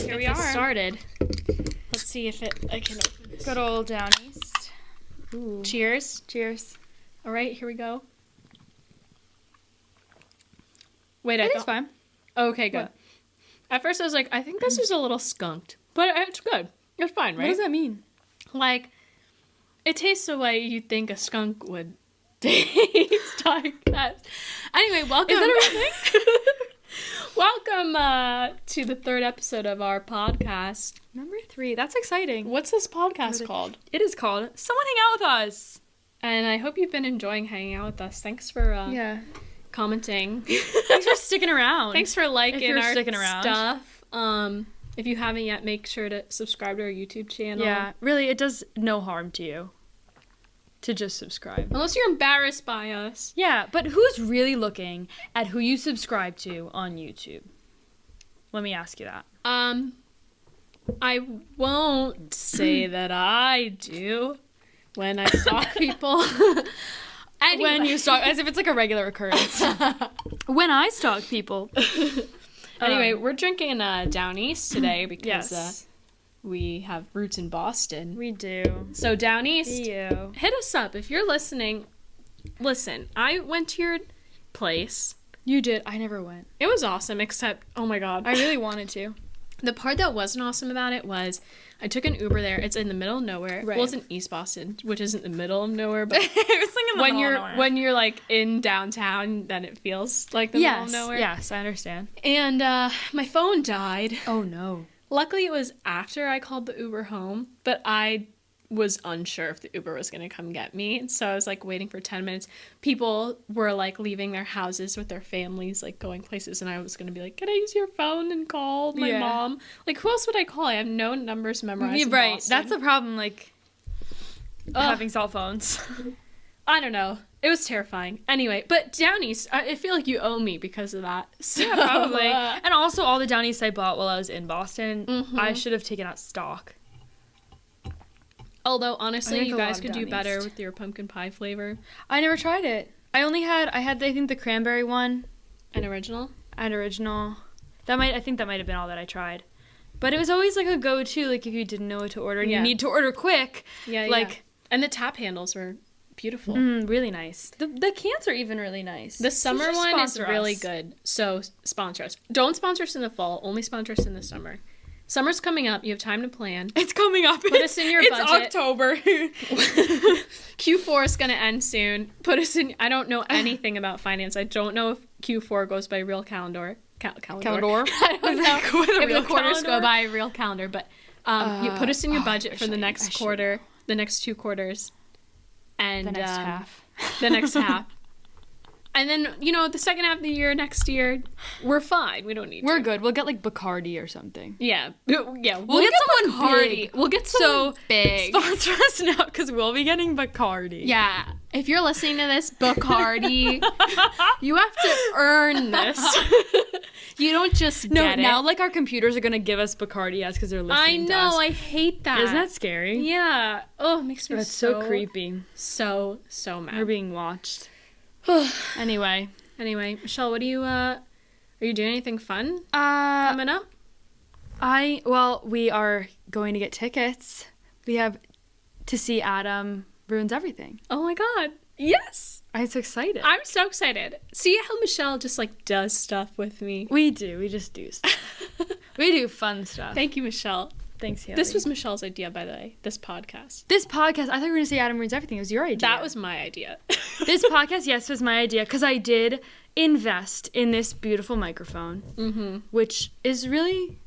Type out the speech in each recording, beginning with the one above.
Here we are. Started. Let's see if I can open this. Good old Down East. Ooh. Cheers. Cheers. All right, here we go. Wait, It's fine. Okay, good. What? At first I was like, I think this is a little skunked, but it's good. It's fine, right? What does that mean? Like, it tastes the way you think a skunk would taste. Like that. Anyway, welcome. Is that a real thing? Welcome to the third episode of our podcast. Number 3. That's exciting. What's this podcast called? It is called Someone Hang Out With Us. And I hope you've been enjoying hanging out with us. Thanks for commenting. Thanks for sticking around. Thanks for liking our sticking around. stuff. If you haven't yet, make sure to subscribe to our YouTube channel. Yeah, really, it does no harm to you to just subscribe. Unless you're embarrassed by us. Yeah, but who's really looking at who you subscribe to on YouTube? Let me ask you that. I won't say that I do when I stalk people. Anyway. When you stalk, as if it's like a regular occurrence. When I stalk people. Anyway, we're drinking Down East today because Yes. we have roots in Boston. We do. So Down East, You. hit us up if you're listening. Listen, I went to your place. You did. I never went. It was awesome, except, oh my god. I really wanted to. The part that wasn't awesome about it was I took an Uber there. It's in the middle of nowhere. Right. Well, it's in East Boston, which isn't the middle of nowhere, but It was like in the when middle you're of nowhere. when you're like in downtown, then it feels like the middle of nowhere. Yes, I understand. And my phone died. Oh no. Luckily, it was after I called the Uber home, but I was unsure if the Uber was going to come get me. So I was like waiting for 10 minutes. People were like leaving their houses with their families, like going places. And I was going to be like, can I use your phone and call my mom? Like, who else would I call? I have no numbers memorized. Yeah, in right. Boston. That's the problem, like, having cell phones. I don't know. It was terrifying. Anyway, but Down East, I feel like you owe me because of that. So, Yeah, probably. And also, all the Down East I bought while I was in Boston, I should have taken out stock. Although, I honestly, like you a lot guys of could do Down better East. with your pumpkin pie flavor. I never tried it. I had, I think, the cranberry one. An original? And original. I think that might have been all that I tried. But it was always like a go-to, like if you didn't know what to order and you need to order quick. Yeah, like, and the tap handles were beautiful. really nice. The cans are even really nice. The summer just one is sponsor really us. good. So sponsor us. Don't sponsor us in the fall. Only sponsor us in the summer. Summer's coming up. You have time to plan. It's coming up. Put us in your budget. It's October. Q4 is going to end soon. Put us in. I don't know anything about finance. I don't know if Q4 goes by real calendar. Calendar. I don't know if real the quarters calendar? go by real calendar. But you put us in your budget I for the should- next I should quarter, the next 2 quarters, and The next half. The next half. And then, the second half of the year, next year, we're fine. We don't need We're to. good. We'll get like Bacardi or something. Yeah. Yeah. We'll get get someone Bacardi. big. We'll get someone big. Sponsor us now because we'll be getting Bacardi. Yeah. If you're listening to this, Bacardi, you have to earn this. You don't just get it. Now like our computers are gonna give us Bacardi ads because they're listening to us. I hate that. Isn't that scary? Yeah. Oh, it makes me That's so creepy. So mad. We're being watched. Anyway, Michelle, what do you, are you doing anything fun Uh, coming up? we are going to get tickets. We have to see Adam Ruins Everything. Oh my god. Yes. I'm so excited. I'm so excited. See how Michelle just like does stuff with me. We do. We just do stuff. We do fun stuff. Thank you, Michelle. Thanks, Haley. This was Michelle's idea, by the way, this podcast. This podcast, I thought you were going to say Adam Ruins Everything. It was your idea. That was my idea. This podcast, yes, was my idea because I did invest in this beautiful microphone, which is really,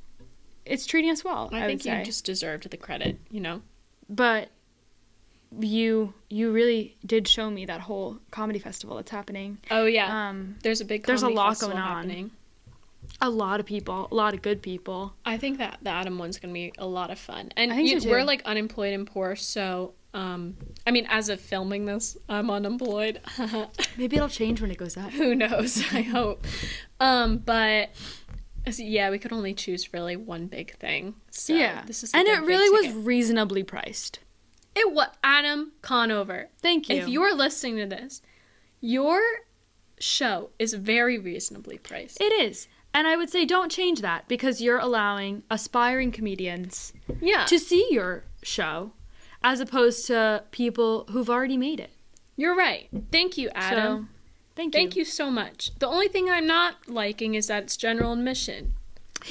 it's treating us well, I think would say. you just deserved the credit, But you really did show me that whole comedy festival that's happening. Oh, yeah. There's a big there's a comedy lot festival going on. happening. A lot of people, a lot of good people. I think that the Adam one's going to be a lot of fun. And I think so, too. we're, like, unemployed and poor, so, as of filming this, I'm unemployed. Maybe it'll change when it goes up. Who knows? I hope. But, yeah, we could only choose really one big thing. So yeah. This is And the it big really was ticket. reasonably priced. It was Adam Conover. Thank you. If you're listening to this, your show is very reasonably priced. It is. And I would say don't change that because you're allowing aspiring comedians to see your show as opposed to people who've already made it. You're right. Thank you, Adam. So, Thank you so much. The only thing I'm not liking is that it's general admission.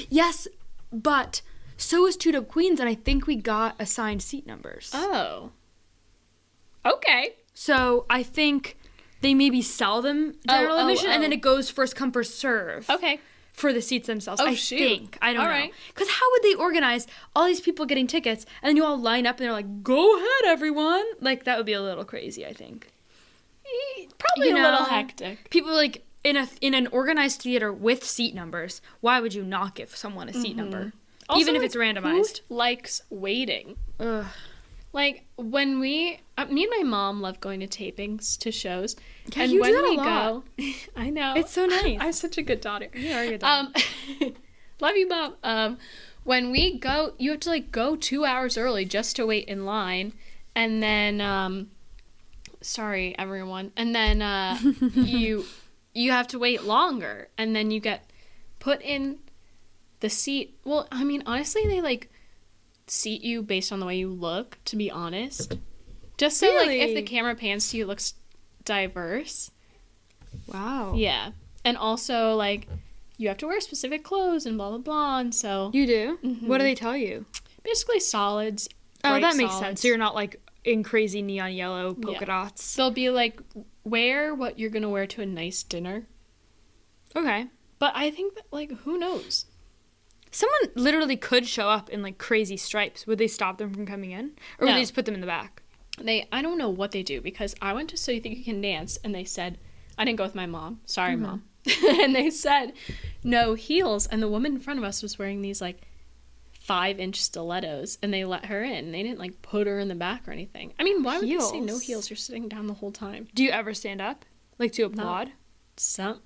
Yes, but so is Two Dope Queens, and I think we got assigned seat numbers. Oh. Okay. So I think they maybe sell them general admission, and then it goes first come, first serve. Okay. For the seats themselves. I think. I don't know. Right. Because how would they organize all these people getting tickets, and then you all line up, and they're like, go ahead, everyone. Like, that would be a little crazy, I think. Probably a little hectic. People, like, in an organized theater with seat numbers, why would you not give someone a seat number? Also, even if it's randomized. Who likes waiting? Ugh. Like, when me and my mom love going to tapings, to shows. Yeah, and you when do that we a lot. go, I know. It's so nice. I'm such a good daughter. You are a good daughter. Love you, Mom. When we go, you have to, like, go 2 hours early just to wait in line. And then, sorry, everyone. And then, you have to wait longer. And then you get put in the seat. Well, I mean, honestly, they, like, seat you based on the way you look, to be honest. Just so, really? like, if the camera pans to you, it looks diverse. Wow. Yeah. And also, like, you have to wear specific clothes and blah, blah, blah. And so... You do? Mm-hmm. What do they tell you? Basically solids. Oh, that makes sense. So you're not, like, in crazy neon yellow polka dots. They'll be like, wear what you're going to wear to a nice dinner. Okay. But I think that, like, who knows? Someone literally could show up in, like, crazy stripes. Would they stop them from coming in? Or would they just put them in the back? I don't know what they do, because I went to So You Think You Can Dance, and they said, I didn't go with my mom. Sorry, Mom. And they said, no heels. And the woman in front of us was wearing these, like, 5-inch stilettos, and they let her in. They didn't, like, put her in the back or anything. I mean, why would they say no heels? You're sitting down the whole time. Do you ever stand up? Like, to applaud?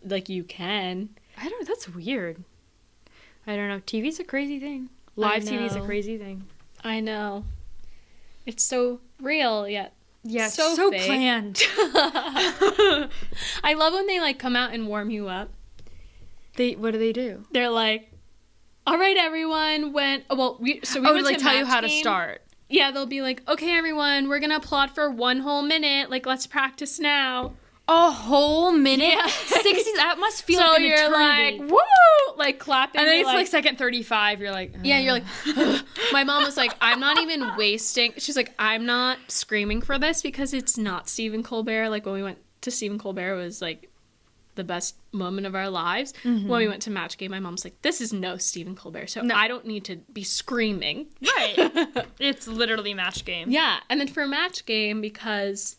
Like, you can. I don't know. That's weird. I don't know. TV's a crazy thing. Live TV's a crazy thing. I know. It's so real, yet so fake. planned. I love when they, like, come out and warm you up. What do they do? They're like, all right, everyone, we went like, tell you how to start. Yeah, they'll be like, okay, everyone, we're gonna applaud for 1 whole minute. Like, let's practice now. A whole minute? Yeah. 60, that must feel so like an you're eternity. like, woo! Like, clapping. And then it's like second 35, you're like... Yeah, you're like... My mom was like, I'm not even wasting... She's like, I'm not screaming for this because it's not Stephen Colbert. Like, when we went to Stephen Colbert, it was, like, the best moment of our lives. Mm-hmm. When we went to Match Game, my mom's like, this is no Stephen Colbert, so I don't need to be screaming. Right. It's literally Match Game. Yeah, and then for Match Game, because...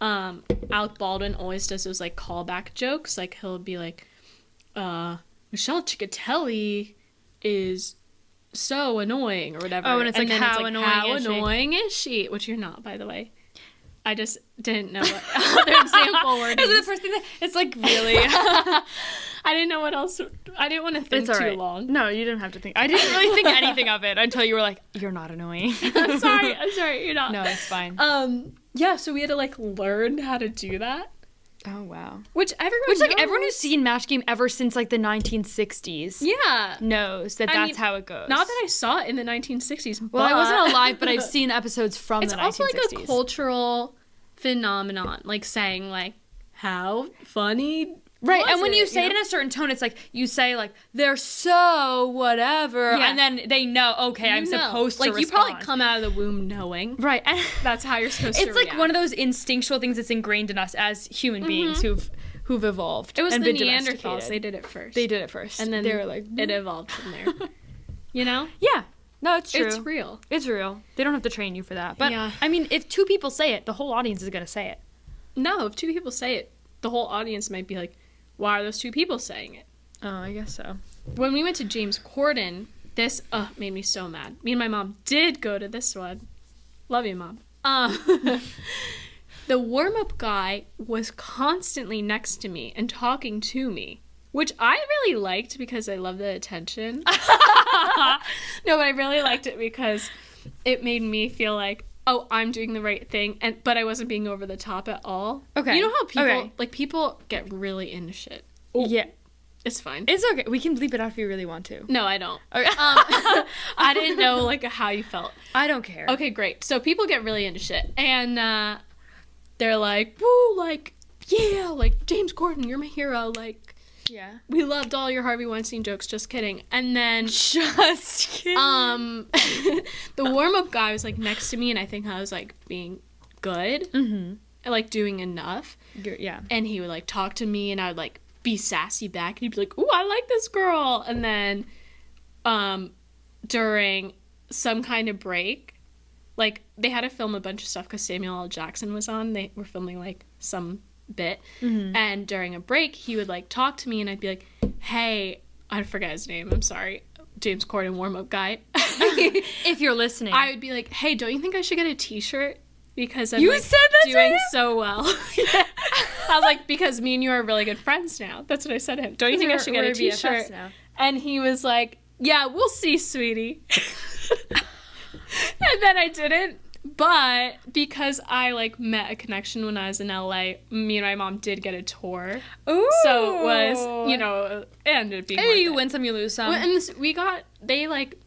Alec Baldwin always does those, like, callback jokes. Like, he'll be like, Michelle Ciccotelli is so annoying, or whatever. Oh, and it's like, how annoying is she? Which you're not, by the way. I just didn't know what other example word is. Is it the first thing that... It's like, really? I didn't know what else... I didn't want to think too long. No, you didn't have to think. I didn't really think anything of it until you were like, you're not annoying. I'm sorry, you're not. No, it's fine. Yeah, so we had to, like, learn how to do that. Oh, wow. Which everyone who's seen Match Game ever since, like, the 1960s knows that's how it goes. Not that I saw it in the 1960s, well, I wasn't alive, but I've seen episodes from the 1960s. It's also, like, a cultural phenomenon, like, saying, like, how funny... Right, and when you say it in a certain tone, it's like, you say, like, they're so whatever, and then they know, okay, I'm supposed to respond. Like, you probably come out of the womb knowing. Right. And that's how you're supposed to react. It's like one of those instinctual things that's ingrained in us as human beings who've evolved. It was and the been Neanderthals. They did it first. And then they were like... it evolved from there. You know? Yeah. No, it's true. It's real. It's real. They don't have to train you for that. But, I mean, if 2 people say it, the whole audience is going to say it. No, if 2 people say it, the whole audience might be like, why are those 2 people saying it? Oh, I guess so. When we went to James Corden, this made me so mad. Me and my mom did go to this one. Love you, Mom. The warm-up guy was constantly next to me and talking to me, which I really liked because I love the attention. No, but I really liked it because it made me feel like, oh, I'm doing the right thing, but I wasn't being over the top at all. Okay. You know how people get really into shit. Yeah. It's fine. It's okay. We can bleep it out if you really want to. No, I don't. Okay. I didn't know, like, how you felt. I don't care. Okay, great. So people get really into shit. And they're like, woo, like, yeah, like, James Corden, you're my hero. Like, yeah. We loved all your Harvey Weinstein jokes. Just kidding. And then... Just kidding. The warm-up guy was, like, next to me, and I think I was, like, being good. Mm-hmm. And, like, doing enough. Yeah. And he would, like, talk to me, and I would, like, be sassy back, and he'd be like, ooh, I like this girl. And then during some kind of break, like, they had to film a bunch of stuff because Samuel L. Jackson was on. They were filming, like, some bit. Mm-hmm. And during a break, he would, like, talk to me, and I'd be like, hey, I forget his name, I'm sorry, James Corden, warm-up guy. If you're listening. I would be like, hey, don't you think I should get a t-shirt? Because I'm, you like, said that doing to him? so well. Yeah. I was like, because me and you are really good friends now. That's what I said to him. Don't you think I should get a t-shirt? And he was like, yeah, we'll see, sweetie. And then I didn't. But because I, like, met a connection when I was in LA, me and my mom did get a tour. Ooh. So it was, you know, it ended up being hey, you win some, you lose some. Well, and we got, they, like,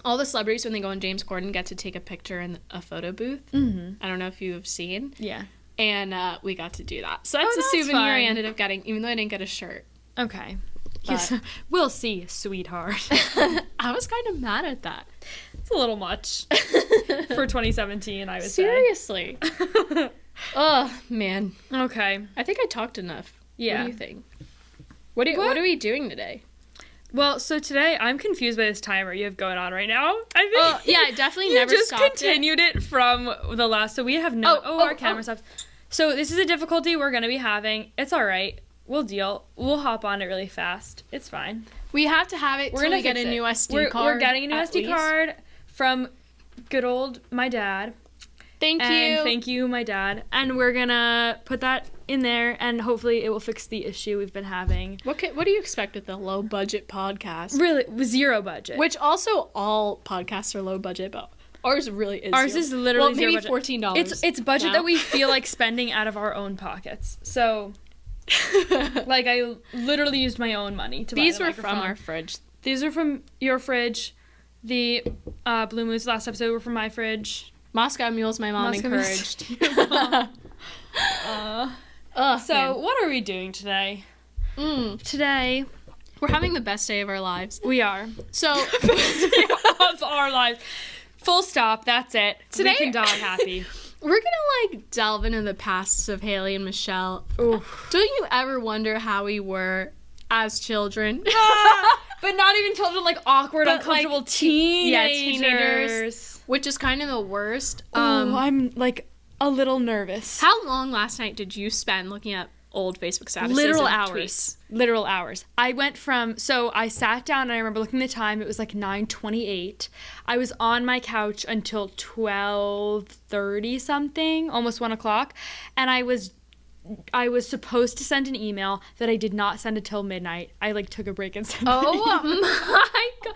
all the celebrities, when they go on James Corden, get to take a picture in a photo booth. Mm-hmm. I don't know if you've seen. Yeah. And we got to do that. So that's a souvenir fun. I ended up getting, even though I didn't get a shirt. Okay. Yes. We'll see, sweetheart. I was kind of mad at that. It's a little much for 2017, I would Seriously. Oh, man. Okay. I think I talked enough. Yeah. What do you think? What are we doing today? Well, so today I'm confused by this timer you have going on right now. I think. Oh, yeah, I definitely never stopped it. You just continued it from the last. So we have no. Our camera stopped. So this is a difficulty we're gonna be having. It's all right. We'll deal. We'll hop on it really fast. It's fine. We have to have it. We're gonna get a new SD card. We're getting a new SD card from good old my dad. Thank you, my dad. And we're gonna put that in there, and hopefully it will fix the issue we've been having. What do you expect with the low budget podcast? Really, zero budget. Which also all podcasts are low budget, but ours really is. Ours zero. Is literally maybe $14. It's budget now that we feel like spending out of our own pockets. So, like, I literally used my own money to buy the microphone. These were from our fridge. These are from your fridge. The Blue Moose last episode were from my fridge. Moscow Mules, my mom encouraged. What are we doing today? Today, we're having the best day of our lives. We are. So, of our lives. Full stop. That's it. Today, we can die happy. We're gonna, like, delve into the pasts of Haley and Michelle. Oof. Don't you ever wonder how we were as children? But not even children, like, awkward, uncomfortable, like, teenagers. Which is kind of the worst. I'm, like, a little nervous. How long last night did you spend looking at old Facebook statuses? Literal hours. Tweets? Literal hours. I went so I sat down, and I remember looking at the time. It was, like, 9:28. I was on my couch until 12:30 something, almost 1 o'clock. And I was supposed to send an email that I did not send until midnight. I, like, took a break and sent an email. My God.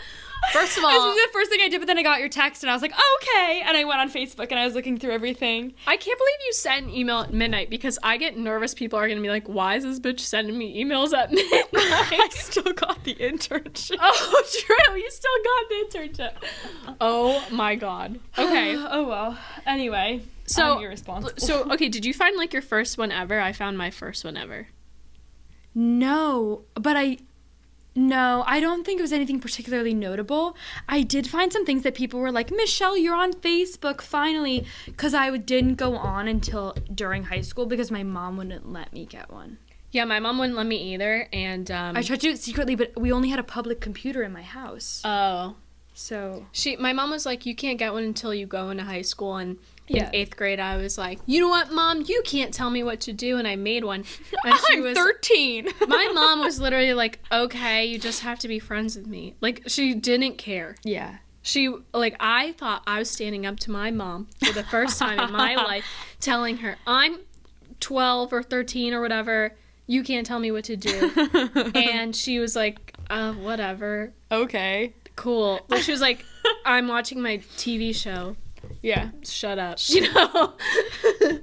First of all, this was the first thing I did, but then I got your text, and I was like, okay. And I went on Facebook, and I was looking through everything. I can't believe you sent an email at midnight, because I get nervous people are going to be like, why is this bitch sending me emails at midnight? I still got the internship. Oh, true. You still got the internship. Oh, my God. Okay. Oh, well. Anyway, I'm irresponsible. So, okay, did you find, like, your first one ever? I found my first one ever. No, but No, I don't think it was anything particularly notable. I did find some things that people were like, Michelle, you're on Facebook, finally. Because I didn't go on until during high school because my mom wouldn't let me get one. Yeah, my mom wouldn't let me either. And I tried to do it secretly, but we only had a public computer in my house. Oh. So. My mom was like, you can't get one until you go into high school. And in 8th grade, I was like, you know what, Mom? You can't tell me what to do. And I made one. And I'm 13. My mom was literally like, okay, you just have to be friends with me. Like, she didn't care. Yeah. I thought I was standing up to my mom for the first time in my life, telling her, I'm 12 or 13 or whatever. You can't tell me what to do. And she was like, whatever. Okay. Cool. But she was like, I'm watching my TV show. Yeah. Shut up. You know?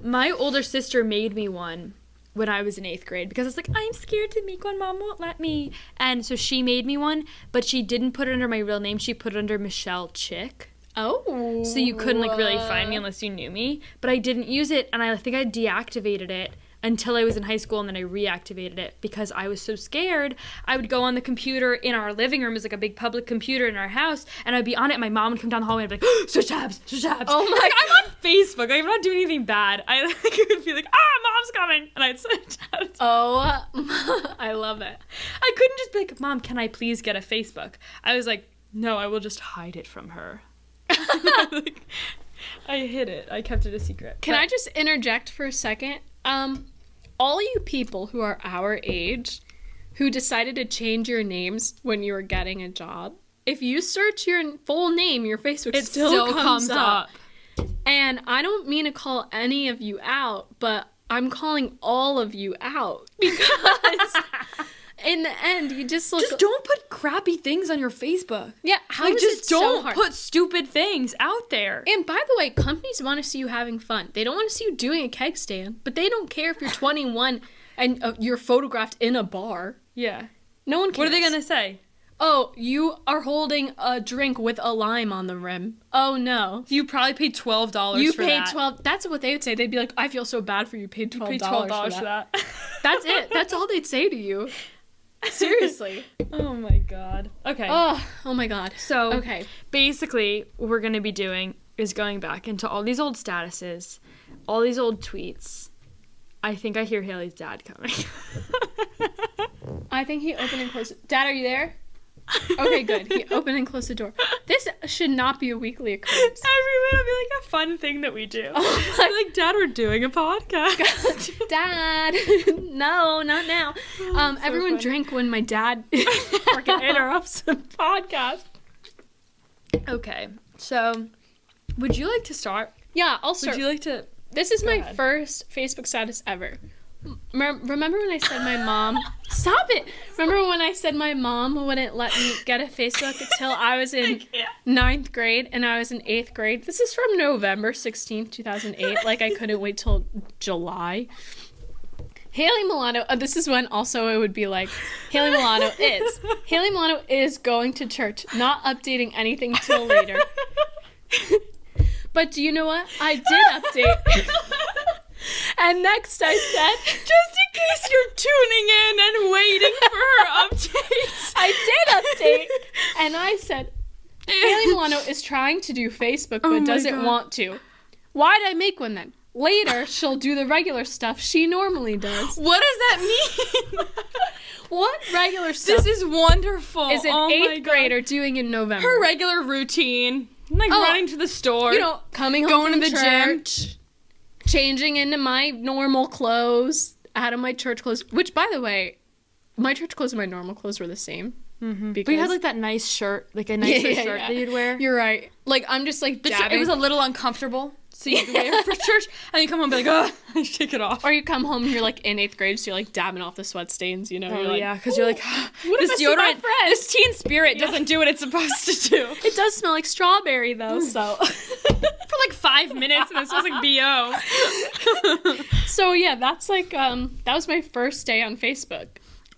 My older sister made me one when I was in 8th grade because it's like, I'm scared to make one, Mom won't let me. And so she made me one, but she didn't put it under my real name. She put it under Michelle Chick. Oh. So you couldn't like really find me unless you knew me. But I didn't use it, and I think I deactivated it until I was in high school, and then I reactivated it because I was so scared. I would go on the computer in our living room. It was like a big public computer in our house, and I'd be on it, and my mom would come down the hallway and I'd be like, switch tabs, switch tabs. Oh my like, I'm on Facebook. I'm not doing anything bad. I like, would be like, Mom's coming, and I'd switch tabs. Oh, I love it. I couldn't just be like, Mom, can I please get a Facebook? I was like, no, I will just hide it from her. Like, I hid it. I kept it a secret. Can I just interject for a second? All you people who are our age who decided to change your names when you were getting a job, if you search your full name, your Facebook still comes up. And I don't mean to call any of you out, but I'm calling all of you out because in the end, you just look... Just don't put crappy things on your Facebook. Yeah, how like, is just it so don't hard? put stupid things out there. And by the way, companies want to see you having fun. They don't want to see you doing a keg stand, but they don't care if you're 21 and you're photographed in a bar. Yeah. No one cares. What are they going to say? Oh, you are holding a drink with a lime on the rim. Oh, no. You probably paid $12 You for paid that. $12. That's what they would say. They'd be like, I feel so bad for you. Paid $12, You paid $12 for that. That's it. That's all they'd say to you. Seriously. Oh, my God. Okay. Oh my God. So, okay. Basically, what we're going to be doing is going back into all these old statuses, all these old tweets. I think I hear Haley's dad coming. I think he opened and closed. Dad, are you there? Okay, good. He opened and closed the door. This should not be a weekly occurrence. Everyone will be like a fun thing that we do. Oh like, Dad, we're doing a podcast. Dad, no, not now. So everyone funny. drink when my dad freaking interrupts the podcast. Okay, so would you like to start? Yeah, I'll start. Would you like to? This is Go my ahead. first Facebook status ever. Remember when I said my mom... Stop it! Remember when I said my mom wouldn't let me get a Facebook until I was in 9th grade and I was in 8th grade? This is from November 16th, 2008. Like, I couldn't wait till July. Haley Milano... this is when also it would be like, Haley Milano is going to church, not updating anything till later. But do you know what? I did update... And next I said, just in case you're tuning in and waiting for her updates. I did update. And I said, Haley Milano is trying to do Facebook but doesn't want to. Why'd I make one then? Later, she'll do the regular stuff she normally does. What does that mean? What regular stuff This is wonderful. is an 8th grader doing in November? Her regular routine. Like running to the store. You know, coming home going from to the church, gym. changing into my normal clothes, out of my church clothes, which, by the way, my church clothes and my normal clothes were the same. Mm-hmm. Because But you had like that nice shirt, like a nicer shirt that you'd wear. You're right. Like, I'm just like dabbing. It was a little uncomfortable, so you'd wear it for church, and you come home and be like, oh, take it off. Or you come home and you're like in 8th grade, so you're like dabbing off the sweat stains, you know? Oh, you're like, yeah, because you're like, what if this I see my deodorant, friend? this teen spirit doesn't do what it's supposed to do. It does smell like strawberry, though, so. For like 5 minutes, and it smells like BO. So, yeah, that's like, that was my first day on Facebook.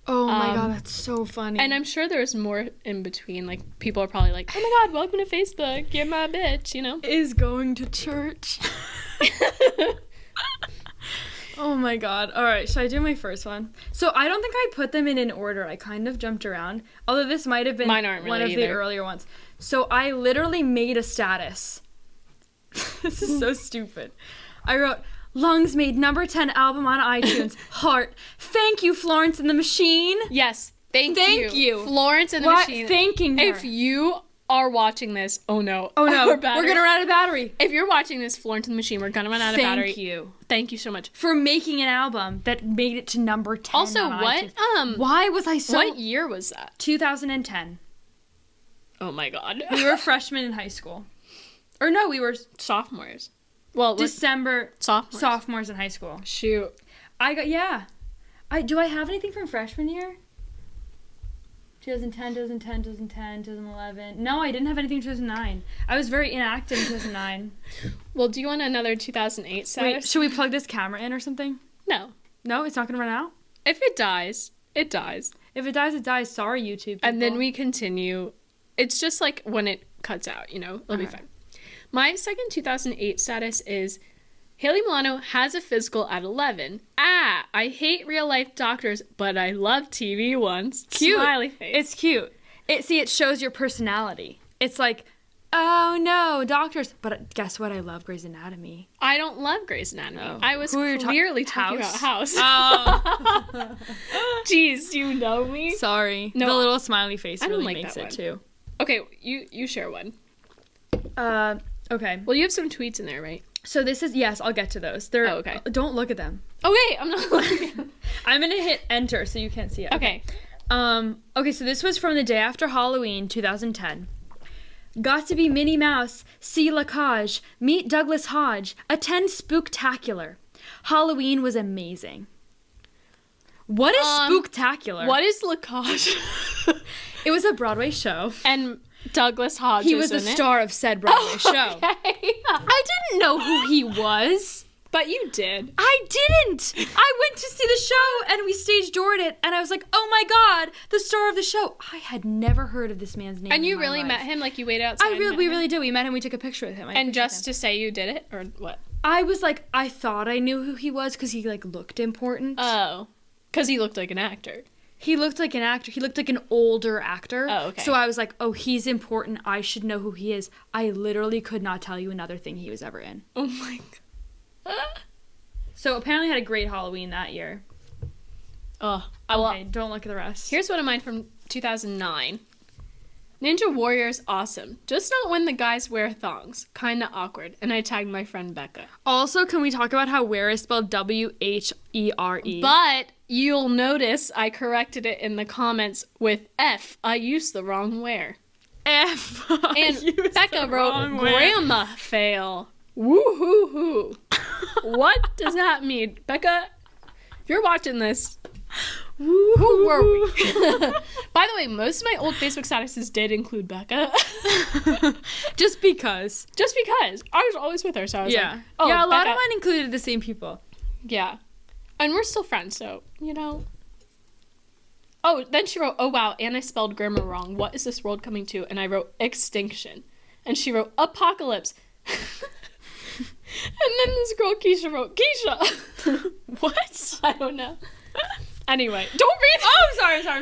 Oh my God, that's so funny. And I'm sure there's more in between. Like, people are probably like, oh my God, welcome to Facebook. You're my bitch, you know? Is going to church. Oh my God. All right, should I do my first one? So I don't think I put them in order. I kind of jumped around. Although this might have been Mine aren't one really of the either. earlier ones. So I literally made a status. This is so stupid. I wrote, Lungs made number 10 album on iTunes. Heart. Thank you, Florence and the Machine. Yes, thank you. Florence and the What? Machine. Thanking her. If you are watching this, oh no. Oh no, Our we're battery- gonna run out of battery. If you're watching this, Florence and the Machine, we're gonna run out of battery. Thank you. Thank you so much. For making an album that made it to number 10 Also, on what iTunes. Why was I so... what year was that? 2010. Oh my God. We were freshmen in high school. Or no, we were Sophomores. Well, December sophomores. in high school. Shoot. Do I have anything from freshman year? 2010, 2011. No, I didn't have anything in 2009. I was very inactive in 2009. Well, do you want another 2008 status? Wait, should we plug this camera in or something? No. No, it's not going to run out? If it dies, it dies. If it dies, it dies. Sorry, YouTube people. And then we continue. It's just like when it cuts out, you know, it'll be fine. My second 2008 status is Haley Milano has a physical at 11. I hate real life doctors, but I love TV ones. Cute. Smiley face. It's cute. It shows your personality. It's like, oh no, doctors. But guess what? I love Grey's Anatomy. I don't love Grey's Anatomy. Oh. I was clearly talking about House. Oh. Jeez, do you know me? Sorry. No, the little smiley face I don't really like makes that it one. too. Okay, you share one. Okay. Well, you have some tweets in there, right? So this is, yes, I'll get to those. They're, okay. Don't look at them. Okay, I'm not looking. I'm going to hit enter so you can't see it. Okay. Okay, so this was from the day after Halloween, 2010. Got to be Minnie Mouse, see Lacage, meet Douglas Hodge, attend Spooktacular. Halloween was amazing. What is Spooktacular? What is Lacage? It was a Broadway show. And Douglas Hodge He was the in it? star of said Broadway show. Okay. I didn't know who he was. But you did. I didn't. I went to see the show and we stage doored it and I was like, oh my God, the star of the show. I had never heard of this man's name. And you in my really life. met him? Like you waited outside? We really did. We met him. We took a picture with him. And just to say you did it? Or what? I was like, I thought I knew who he was because he like looked important. Oh. Because he looked like an actor. He looked like an actor. He looked like an older actor. Oh, okay. So I was like, oh, he's important. I should know who he is. I literally could not tell you another thing he was ever in. Oh my God. So apparently had a great Halloween that year. Oh. Okay, don't look at the rest. Here's one of mine from 2009. Ninja Warrior is awesome. Just not when the guys wear thongs. Kinda awkward. And I tagged my friend Becca. Also, can we talk about how wear is spelled Where? But you'll notice I corrected it in the comments with F. I used the wrong where. F. And Becca wrote grandma fail. Woo-hoo-hoo. What does that mean? Becca, if you're watching this, who were we? By the way, most of my old Facebook statuses did include Becca. Just because. Just because. I was always with her, so I was like, oh, yeah, a lot Becca. of mine included the same people. Yeah. And we're still friends, so, you know. Oh, then she wrote, oh, wow, and I spelled grammar wrong. What is this world coming to? And I wrote extinction. And she wrote apocalypse. And then this girl, Keisha, wrote Keisha. What? I don't know. Anyway, don't read it. Oh, sorry. That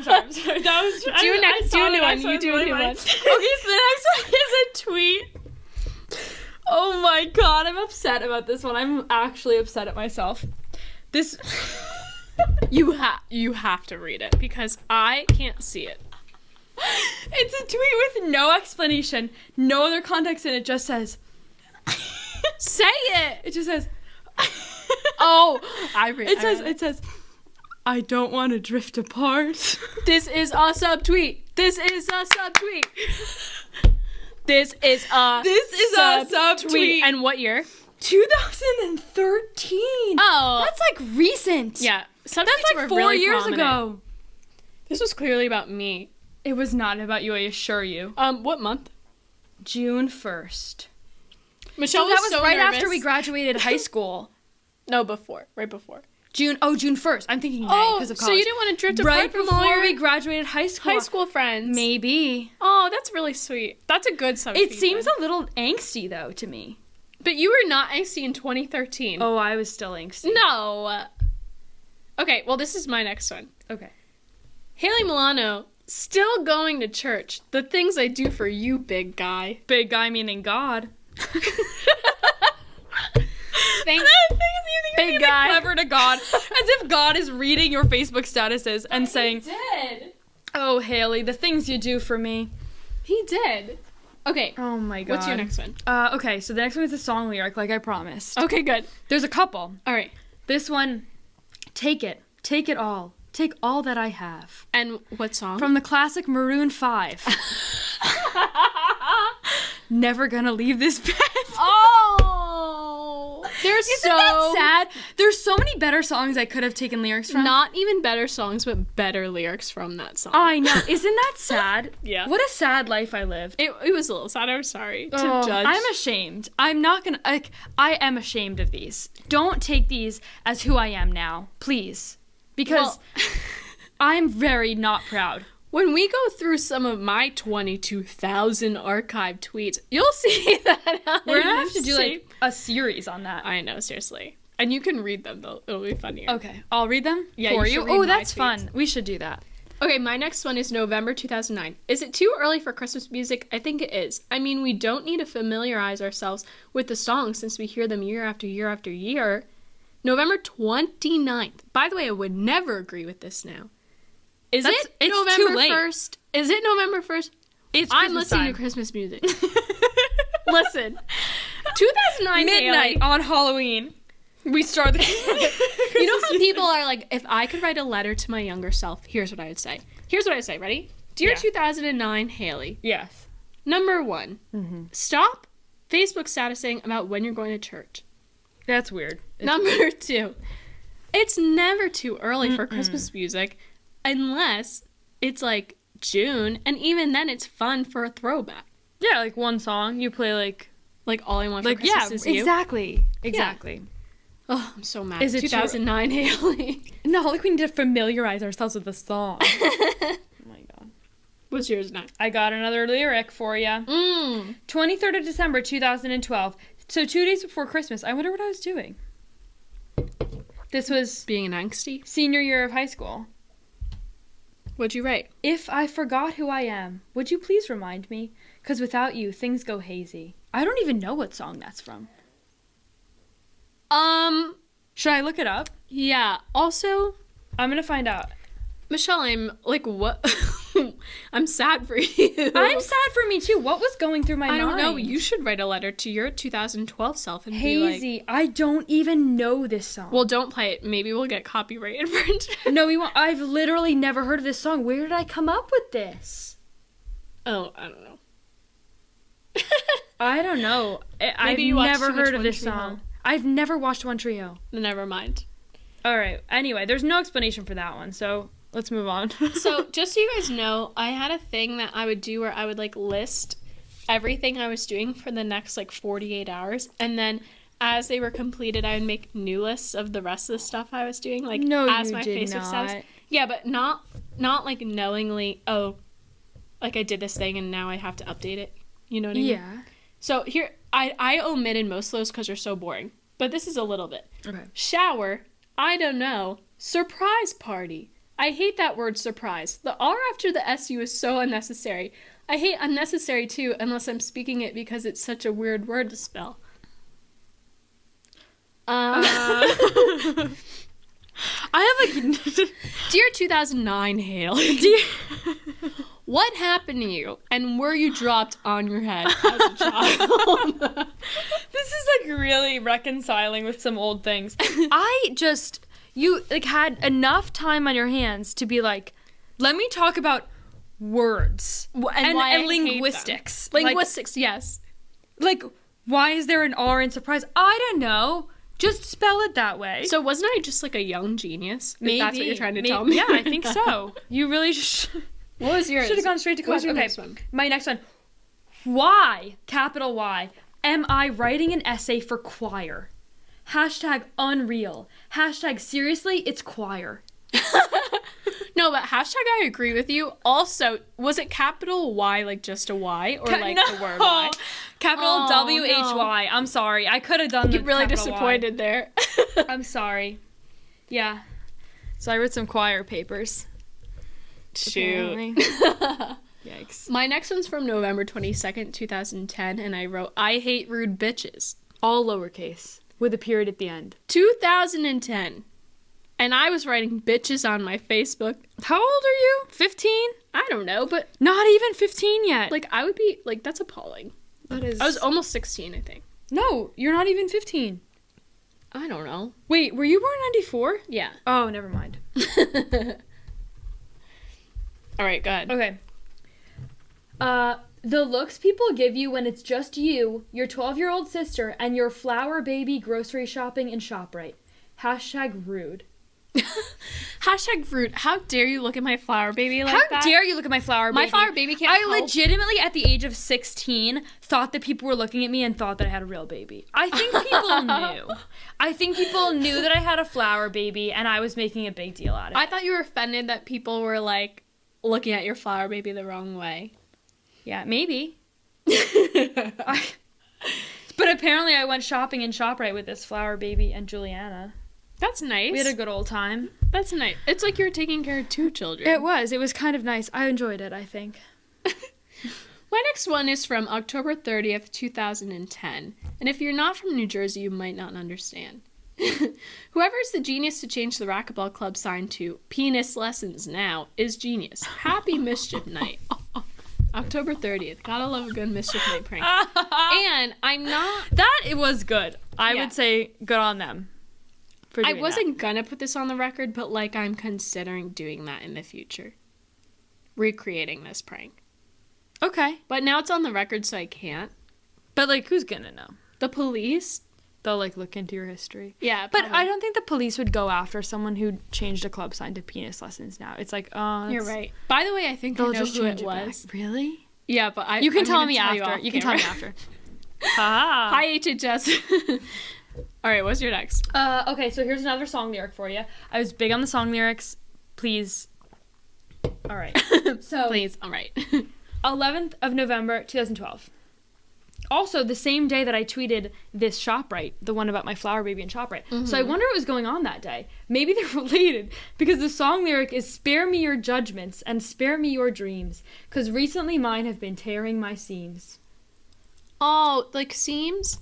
was... Do a new one. You do a new one. Okay, so the next one is a tweet. Oh my God, I'm upset about this one. I'm actually upset at myself. This... You have to read it because I can't see it. It's a tweet with no explanation, no other context, and it just says... Say it! It just says... Oh, I read it. It says... I don't want to drift apart. This is a subtweet. This is a subtweet. This is a subtweet. And what year? 2013. Oh. That's like recent. Yeah. That's like 4 years ago. This was clearly about me. It was not about you, I assure you. What month? June 1st. Michelle that was so right nervous. after we graduated high school. No, before. Right before. June 1st. I'm thinking May because of college. So you didn't want to drift apart right from all before your we graduated high school friends. Maybe. Oh, that's really sweet. That's a good subject. It seems a little angsty though to me. But you were not angsty in 2013. Oh, I was still angsty. No. Okay, well this is my next one. Okay. Haley Milano, still going to church. The things I do for you, big guy. Big guy meaning God. Thanks. Big guy. Clever to God. As if God is reading your Facebook statuses and saying, He did. Oh, Haley, the things you do for me. He did. Okay. Oh my God. What's your next one? Okay, so the next one is a song lyric, like I promised. Okay, good. There's a couple. All right. This one, take it all. Take all that I have. And what song? From the classic Maroon 5. Never gonna leave this bed. Oh! There's Isn't that sad? There's so many better songs I could have taken lyrics from. Not even better songs, but better lyrics from that song. I know. Isn't that sad? Yeah. What a sad life I lived. It was a little sad. I'm sorry to judge. I'm ashamed. I'm not gonna, I am ashamed of these. Don't take these as who I am now, please. Because I'm very not proud. When we go through some of my 22,000 archived tweets, you'll see that we're gonna have to do like a series on that. I know, seriously. And you can read them, though. It'll be funnier. Okay, I'll read them for you. Oh, that's fun. We should do that. Okay, my next one is November 2009. Is it too early for Christmas music? I think it is. I mean, we don't need to familiarize ourselves with the songs since we hear them year after year after year. November 29th. By the way, I would never agree with this now. It's November too late. 1st? Is it November 1st? I'm listening to Christmas music. Listen. 2009 midnight Haley. On Halloween. We start the You know how people are like, if I could write a letter to my younger self, here's what I would say. Ready? Dear 2009 Haley. Yes. Number 1, stop Facebook statusing about when you're going to church. That's weird. Number 2, it's never too early for Christmas music unless it's like June, and even then it's fun for a throwback. Yeah, like one song you play like All I Want for Christmas Is You. Exactly. Oh, I'm so mad. Is it 2009 Haley? No, like we need to familiarize ourselves with the song. Oh my god. What's yours next? I got another lyric for you. 23rd of December 2012. So 2 days before Christmas. I wonder what I was doing. This was being an angsty senior year of high school. What'd you write? If I forgot who I am, would you please remind me? 'Cause without you, things go hazy. I don't even know what song that's from. Should I look it up? Yeah. Also, I'm gonna find out. Michelle, I'm like, what? I'm sad for you. I'm sad for me too. What was going through my mind? I don't know. You should write a letter to your 2012 self and Hazy. be like, I don't even know this song. Well, don't play it. Maybe we'll get copyright infringement. No, we won't. I've literally never heard of this song. Where did I come up with this? Oh, I don't know. I don't know. I've never heard of this song. I've never watched One Tree Hill. Never mind. All right. Anyway, there's no explanation for that one, so let's move on. So, just so you guys know, I had a thing that I would do where I would, like, list everything I was doing for the next, like, 48 hours, and then as they were completed, I would make new lists of the rest of the stuff I was doing, like, as my Facebook status. Yeah, but not like knowingly, oh, like I did this thing and now I have to update it. You know what I mean? Yeah. So here, I omitted most of those because they're so boring. But this is a little bit. Okay. Shower, I don't know, surprise party. I hate that word surprise. The R after the SU is so unnecessary. I hate unnecessary too, unless I'm speaking it because it's such a weird word to spell. I have like... Dear 2009 Haley. What happened to you? And were you dropped on your head as a child? This is like really reconciling with some old things. You like had enough time on your hands to be like, let me talk about words and linguistics. Linguistics, yes. Like, why is there an R in surprise? I don't know. Just spell it that way. So wasn't I just like a young genius? Maybe. That's what you're trying to tell me? Yeah, I think so. You really just... What was yours? Should have gone straight to question. Okay, next one? My next one. Why, capital Y, am I writing an essay for choir? Hashtag unreal. Hashtag seriously, it's choir. No, but hashtag I agree with you. Also, was it capital Y, like just a Y, or like the word Y? Capital W-H-Y. No. I'm sorry. I could have done You're really disappointed there. I'm sorry. Yeah. So I wrote some choir papers. Shoot. Yikes. My next one's from November 22nd, 2010, and I wrote, I hate rude bitches. All lowercase, with a period at the end. 2010. And I was writing bitches on my Facebook. How old are you? 15? I don't know, but... Not even 15 yet. Like, I would be... Like, that's appalling. That is... I was almost 16, I think. No, you're not even 15. I don't know. Wait, were you born 94? Yeah. Oh, never mind. All right, go ahead. Okay. The looks people give you when it's just you, your 12-year-old sister, and your flower baby grocery shopping in ShopRite. # rude. # rude. How dare you look at my flower baby like that? How dare you look at my flower baby? My flower baby can't I help. legitimately, at the age of 16, thought that people were looking at me and thought that I had a real baby. I think people knew. I think people knew that I had a flower baby, and I was making a big deal out of it. I thought you were offended that people were, like, looking at your flower baby the wrong way. Yeah, maybe. But apparently I went shopping in ShopRite with this flower baby and Juliana. That's nice. We had a good old time. That's nice. It's like you were taking care of 2 children. It was kind of nice. I enjoyed it, I think. My next one is from October 30th, 2010. And if you're not from New Jersey, you might not understand. Whoever is the genius to change the racquetball club sign to penis lessons now is genius. Happy mischief night. October 30th. Gotta love a good mischief night prank. And I'm not... It was good. I would say good on them. I wasn't gonna put this on the record, but, like, I'm considering doing that in the future. Recreating this prank. Okay. But now it's on the record, so I can't. But, like, who's gonna know? The police? They'll, like, look into your history. Yeah, but probably. I don't think the police would go after someone who changed a club sign to penis lessons now. It's like, you're right. By the way, I think I know who it was. Really? Yeah, but you can tell me after. You can tell me after. Hi, HHS. All right, what's your next? Okay, so here's another song lyric for you. I was big on the song lyrics. Please. All right. So please. All right. 11th of November, 2012. Also, the same day that I tweeted this ShopRite, the one about my flower baby in ShopRite. Mm-hmm. So I wonder what was going on that day. Maybe they're related, because the song lyric is "Spare me your judgments and spare me your dreams, 'cause recently mine have been tearing my seams." Oh, like seams?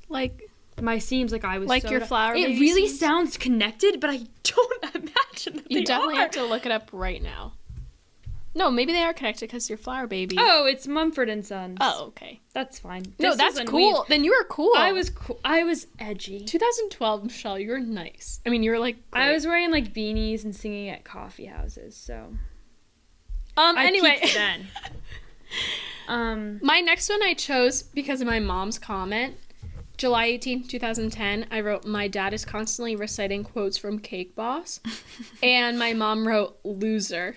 Like... My seams, like I was like your flower baby It really seams? sounds connected, but I don't imagine that you definitely have to look it up right now. No, maybe they are connected because your flower baby. Oh, it's Mumford and Sons. Oh, okay. That's fine. No, that's cool. Then you were cool. I was cool. I was edgy. 2012, Michelle, you were nice. I mean, you were like great. I was wearing like beanies and singing at coffee houses, so. Anyway. Then. My next one I chose because of my mom's comment. July 18th, 2010, I wrote, "My dad is constantly reciting quotes from Cake Boss." And my mom wrote, "Loser."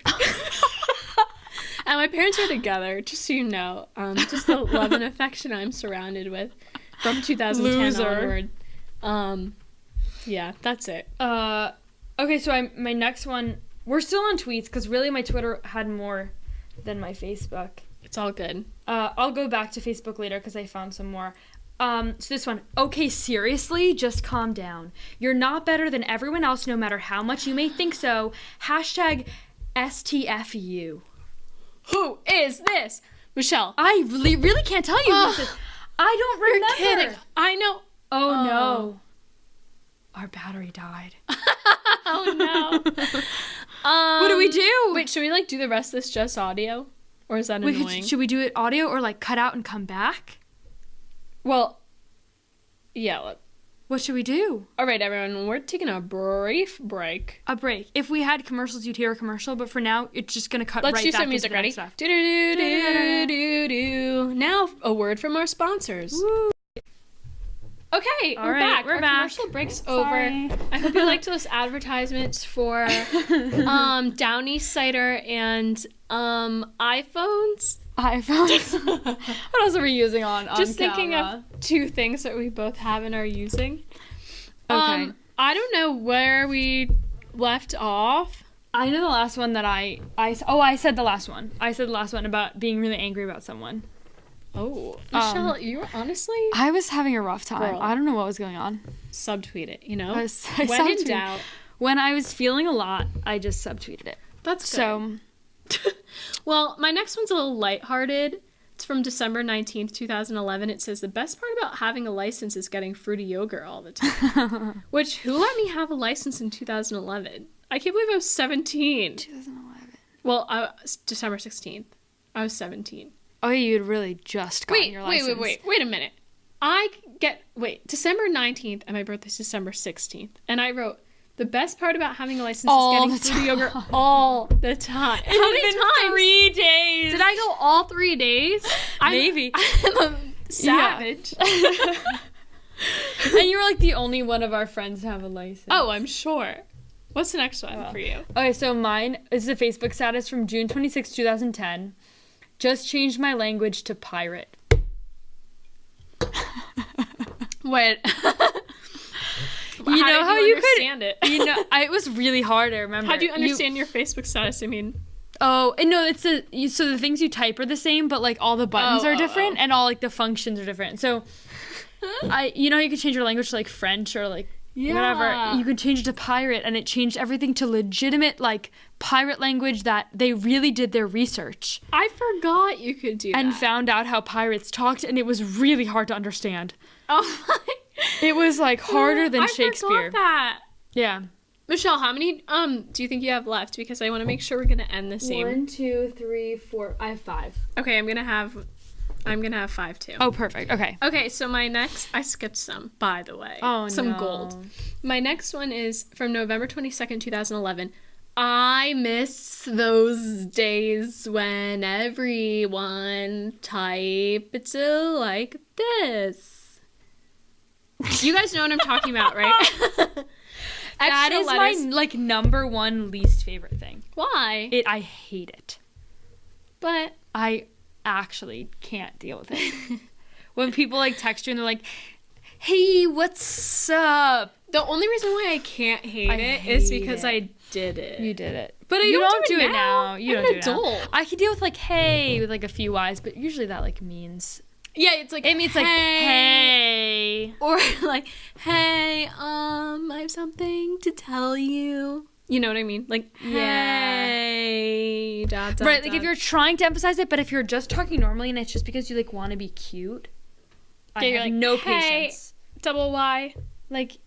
And my parents are together, just so you know. Just the love and affection I'm surrounded with from 2010 Loser. onward. Yeah, that's it. Okay, so my next one, we're still on tweets, because really my Twitter had more than my Facebook. It's all good. I'll go back to Facebook later, because I found some more. So this one, "Okay, seriously, just calm down. You're not better than everyone else, no matter how much you may think so. #STFU. Who is this? Michelle. I really can't tell you who this is. I don't remember. You're kidding. I know. Oh, no. Our battery died. Oh, no. What do we do? Wait, should we, like, do the rest of this just audio? Or is that annoying? Should we do it audio or, like, cut out and come back? Well, yeah. What should we do? All right, everyone. We're taking a brief break. A break. If we had commercials, you'd hear a commercial, but for now, it's just going to cut Let's right do back some music. into Ready? stuff. Do-do-do-do-do-do. Now, a word from our sponsors. Woo. Okay, All we're right, back. we're Our back. commercial break's Sorry. over. I hope you liked those advertisements for Downy cider and iPhones. What else are we using on Just camera? thinking of 2 things that we both have and are using. Okay. I don't know where we left off. I know the last one that I said the last one. I said the last one about being really angry about someone. Oh, Michelle, you were honestly I was having a rough time. Girl. I don't know what was going on. subtweet it, you know? I When in subtweeted. doubt. When I was feeling a lot, I just subtweeted it. That's So, Well, my next one's a little lighthearted. It's from December 19th, 2011. It says, "The best part about having a license is getting fruity yogurt all the time." Which, who let me have a license in 2011? I can't believe I was 17. 2011. Well, December 16th. I was 17. Oh, you'd really just gotten your license. Wait a minute. December 19th and my birthday's December 16th. And I wrote, The best part about having a license All is the getting fruity time. yogurt all the time. How many times? 3 days. Did I go all 3 days? Maybe. I'm a savage. And you were like the only one of our friends to have a license. Oh, I'm sure. What's the next one for you? Okay, so mine is a Facebook status from June 26, 2010. Just changed my language to pirate. Wait. You know how you understand it? You know, it was really hard, I remember. How do you understand your Facebook status? I mean, Oh, and no, it's so the things you type are the same, but like all the buttons are different and all like the functions are different. So you know, you could change your language to like French or like whatever. You could change it to pirate, and it changed everything to legitimate like pirate language that they really did their research. I forgot you could do and that. found out how pirates talked, and it was really hard to understand. Oh my. It was like harder than Shakespeare. I forgot that. Yeah. Michelle, how many do you think you have left? Because I want to make sure we're gonna end the same. 1, 2, 3, 4. I have 5. Okay, I'm gonna have 5 too. Oh, perfect. Okay. Okay, so my next, I skipped some, by the way. Oh, some no. gold. My next one is from November 22nd, 2011. I miss those days when everyone typed like this. You guys know what I'm talking about, right? That Extra is letters. my like number one least favorite thing. Why? I hate it. But I actually can't deal with it. When people like text you and they're like, "Hey, what's up?" the only reason why I can't hate it is because I did it. You did it. But you don't do it now. You I'm don't an do it now. adult. I can deal with like "hey" with like a few Y's, but usually that like means Yeah, it's like it means like "hey." or like, hey, I have something to tell you. You know what I mean? Like, Yeah. hey, dot, dot, Right, like dot. if you're trying to emphasize it, but if you're just talking normally and it's just because you like want to be cute, I you're have like, no hey, patience. double Y. Like,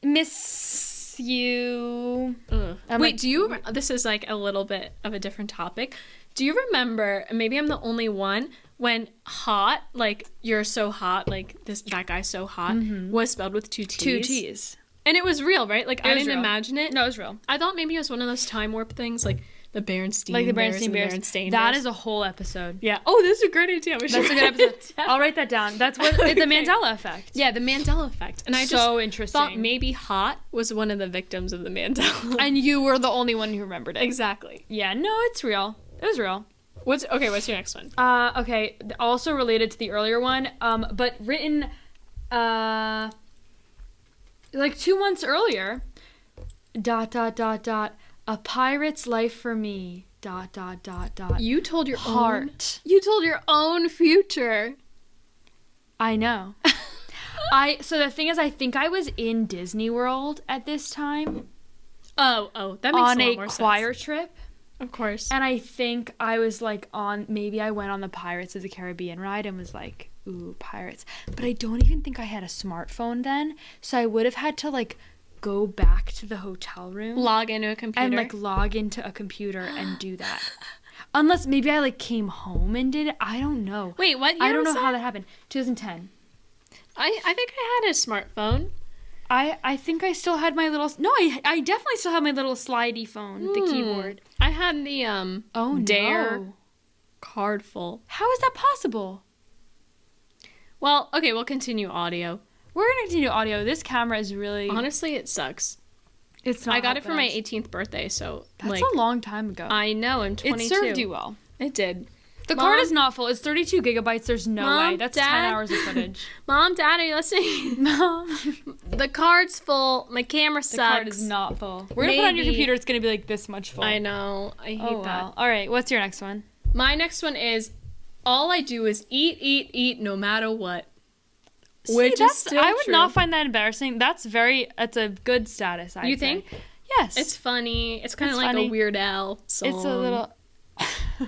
miss you. Wait, like, do you? This is like a little bit of a different topic. Do you remember? And maybe I'm the only one. When hot, like you're so hot, like that guy's so hot, was spelled with 2 T's. 2 T's. And it was real, right? Like I was didn't real. imagine it. No, it was real. I thought maybe it was one of those time warp things, like the Berenstain Like the Bears Berenstain and Bears. Berenstain That Bears. is a whole episode. Yeah. Oh, this is a great idea. That's a good episode. I'll write that down. That's what the Mandela effect. Yeah, the Mandela effect. And I just So interesting. thought maybe hot was one of the victims of the Mandela. And you were the only one who remembered it. Exactly. Yeah, no, it's real. It was real. What's your next one? Okay, also related to the earlier one, but written, like 2 months earlier. ... A pirate's life for me. ... You told your Heart. You told your own future. I know. So the thing is, I think I was in Disney World at this time. Oh, that makes on a lot a more choir sense. trip. Of course. And I think I was like maybe I went on the Pirates of the Caribbean ride and was like, ooh, pirates. But I don't even think I had a smartphone then. So I would have had to like go back to the hotel room. Log into a computer. And like log into a computer and do that. Unless maybe I like came home and did it. I don't know. Wait, what year I don't was know how that? that happened. 2010. I think I had a smartphone. I think I still had my little... No, I definitely still have my little slidey phone, the keyboard. I had the Dare no. card full. How is that possible? Well, okay, we'll continue audio. We're going to continue audio. This camera is really... Honestly, it sucks. It's not I got it for my helping us. 18th birthday, so That's like a long time ago. I know, I'm 22. It served you well. It did. The Mom? card is not full. It's 32 gigabytes. There's no Mom, way. That's Dad? 10 hours of footage. Mom, Dad, are you listening? Mom. The card's full. My camera sucks. The card is not full. We're going to put it on your Maybe. computer. It's going to be like this much full. I know. I hate Oh, that. well. All right. What's your next one? My next one is all I do is eat, no matter what. Which is still I would true. not find that embarrassing. That's a good status, I'd You say. think? Yes. It's funny. It's kind of It's like funny. a Weird Al song. It's a little...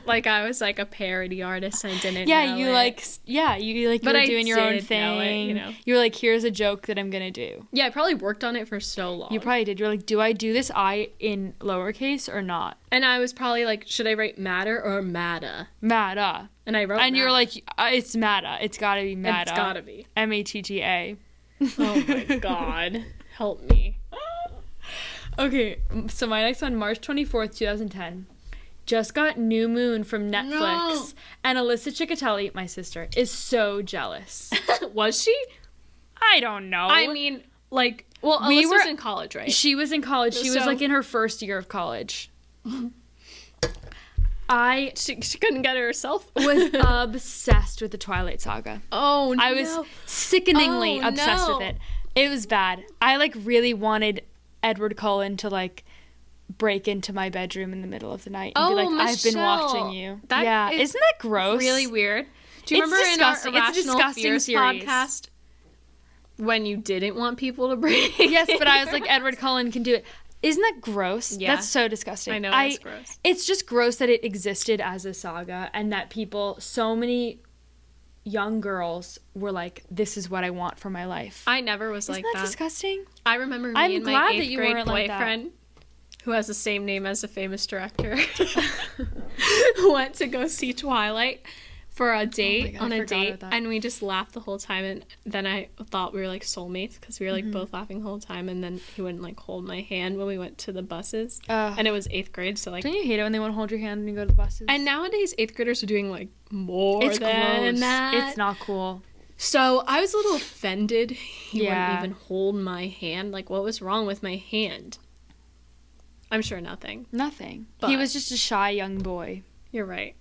like I was like a parody artist. I didn't. Yeah, know you it. like you But were I doing your own did know it, thing. you know. You were like, here's a joke that I'm gonna do. Yeah, I probably worked on it for so long. You probably did. You're like, do I do this I in lowercase or not? And I was probably like, should I write matter or matta? Matta. And I wrote. And you're matta. like, it's Matta. It's gotta be Matta. It's gotta be. Matta. Oh my god, help me. Okay, so my next one, March 24th, 2010. Just got New Moon from Netflix. No. And Alyssa Ciccotelli, my sister, is so jealous. Was she? I don't know. I mean, like, well, We Alyssa's were- in college, right? She was in college. She was So- like in her first year of college. She couldn't get it herself. Was obsessed with the Twilight Saga. Oh, no. I was sickeningly Oh, obsessed no. with it. It was bad. I like really wanted Edward Cullen to like break into my bedroom in the middle of the night and be like, I've been Michelle. watching you. That yeah, is isn't that gross? really weird. Do you It's remember disgusting. in our It's a Irrational disgusting Fears series. podcast when you didn't want people to break? Yes, but I was like, Edward Cullen can do it. Isn't that gross? Yeah. That's so disgusting. I know, it's gross. It's just gross that it existed as a saga and that so many young girls were like, this is what I want for my life. I never was like Isn't that that. disgusting? I remember me I'm and my glad that 8th you grade weren't like that. boyfriend, who has the same name as a famous director, went to go see Twilight for a date, God, I forgot date, about that. and we just laughed the whole time, and then I thought we were like soulmates because we were like Mm-hmm. both laughing the whole time, and then he wouldn't like hold my hand when we went to the buses, Ugh. and it was 8th grade, so like, Don't you hate it when they won't hold your hand when you go to the buses? and nowadays 8th graders are doing like more it's than gross. that. It's not cool. So I was a little offended. He Yeah. wouldn't even hold my hand. Like, what was wrong with my hand? I'm sure nothing. Nothing. He But- was just a shy young boy. You're right.